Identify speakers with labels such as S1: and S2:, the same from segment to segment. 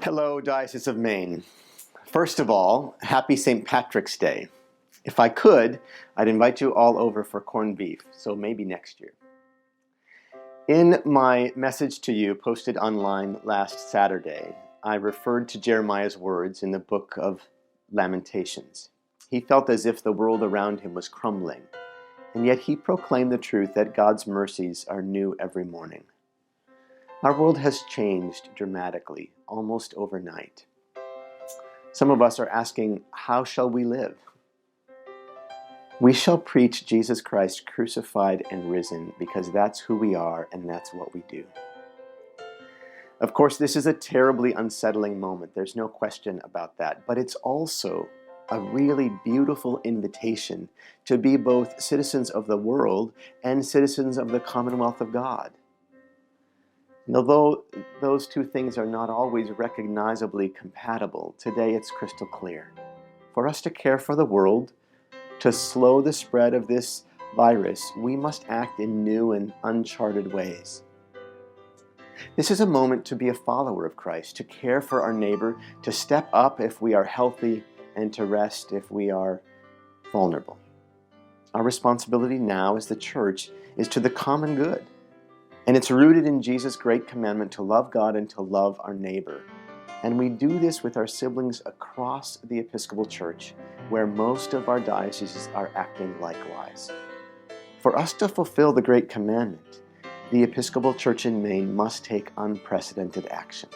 S1: Hello, Diocese of Maine. First of all, happy St. Patrick's Day. If I could, I'd invite you all over for corned beef, so maybe next year. In my message to you posted online last Saturday, I referred to Jeremiah's words in the book of Lamentations. He felt as if the world around him was crumbling, and yet he proclaimed the truth that God's mercies are new every morning. Our world has changed dramatically, almost overnight. Some of us are asking, how shall we live? We shall preach Jesus Christ crucified and risen because that's who we are and that's what we do. Of course, this is a terribly unsettling moment. There's no question about that. But it's also a really beautiful invitation to be both citizens of the world and citizens of the Commonwealth of God. And although those two things are not always recognizably compatible, today it's crystal clear. For us to care for the world, to slow the spread of this virus, we must act in new and uncharted ways. This is a moment to be a follower of Christ, to care for our neighbor, to step up if we are healthy, and to rest if we are vulnerable. Our responsibility now as the church is to the common good. And it's rooted in Jesus' great commandment to love God and to love our neighbor. And we do this with our siblings across the Episcopal Church, where most of our dioceses are acting likewise. For us to fulfill the great commandment, the Episcopal Church in Maine must take unprecedented action.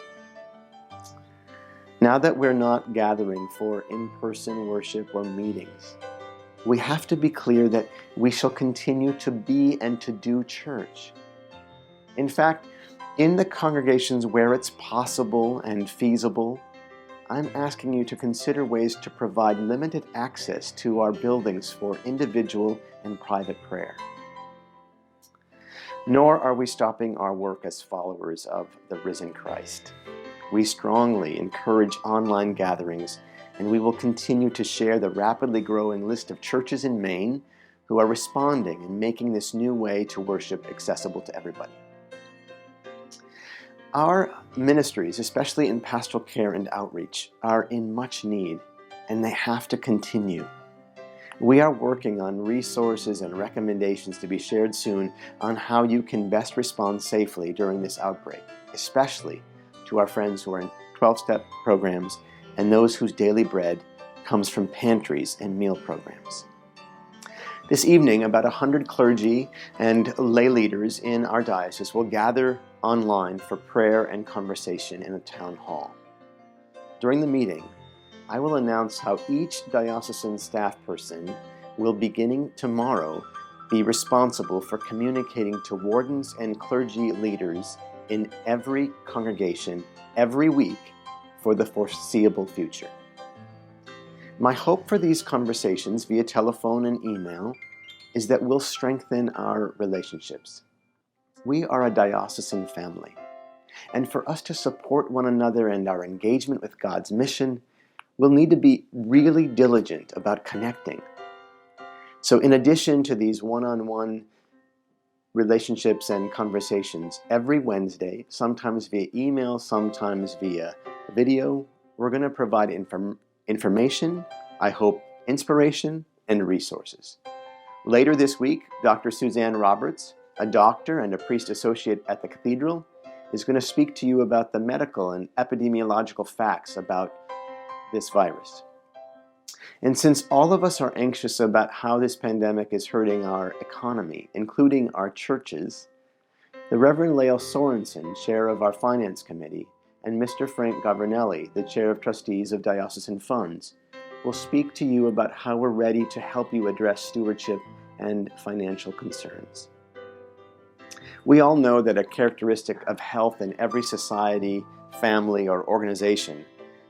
S1: Now that we're not gathering for in-person worship or meetings, we have to be clear that we shall continue to be and to do church. In fact, in the congregations where it's possible and feasible, I'm asking you to consider ways to provide limited access to our buildings for individual and private prayer. Nor are we stopping our work as followers of the risen Christ. We strongly encourage online gatherings, and we will continue to share the rapidly growing list of churches in Maine who are responding and making this new way to worship accessible to everybody. Our ministries, especially in pastoral care and outreach, are in much need, and they have to continue. We are working on resources and recommendations to be shared soon on how you can best respond safely during this outbreak, especially to our friends who are in 12-step programs and those whose daily bread comes from pantries and meal programs. This evening, about 100 clergy and lay leaders in our diocese will gather online for prayer and conversation in a town hall. During the meeting, I will announce how each diocesan staff person will, beginning tomorrow, be responsible for communicating to wardens and clergy leaders in every congregation every week for the foreseeable future. My hope for these conversations via telephone and email is that we'll strengthen our relationships. We are a diocesan family, and for us to support one another and our engagement with God's mission, we'll need to be really diligent about connecting. So in addition to these one-on-one relationships and conversations, every Wednesday, sometimes via email, sometimes via video, we're going to provide information, I hope inspiration, and resources. Later this week, Dr. Suzanne Roberts, a doctor and a priest associate at the cathedral, is going to speak to you about the medical and epidemiological facts about this virus. And since all of us are anxious about how this pandemic is hurting our economy, including our churches, the Reverend Lael Sorensen, chair of our finance committee, and Mr. Frank Governelli, the chair of trustees of diocesan funds, will speak to you about how we're ready to help you address stewardship and financial concerns. We all know that a characteristic of health in every society, family, or organization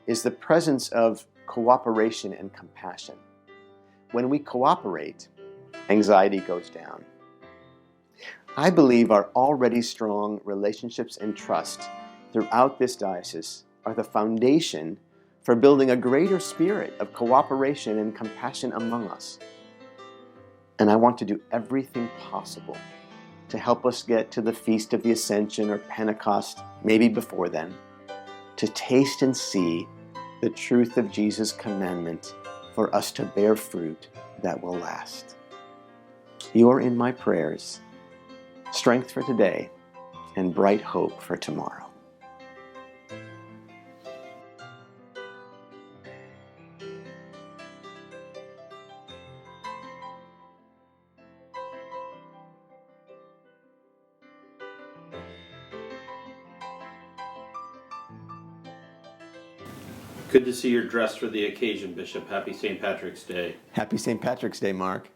S1: is the presence of cooperation and compassion. When we cooperate, anxiety goes down. I believe our already strong relationships and trust throughout this diocese are the foundation for building a greater spirit of cooperation and compassion among us. And I want to do everything possible to help us get to the Feast of the Ascension or Pentecost, maybe before then, to taste and see the truth of Jesus' commandment for us to bear fruit that will last. You are in my prayers, strength for today and bright hope for tomorrow.
S2: Good to see you're dressed for the occasion, Bishop. Happy St. Patrick's Day.
S1: Happy St. Patrick's Day, Mark.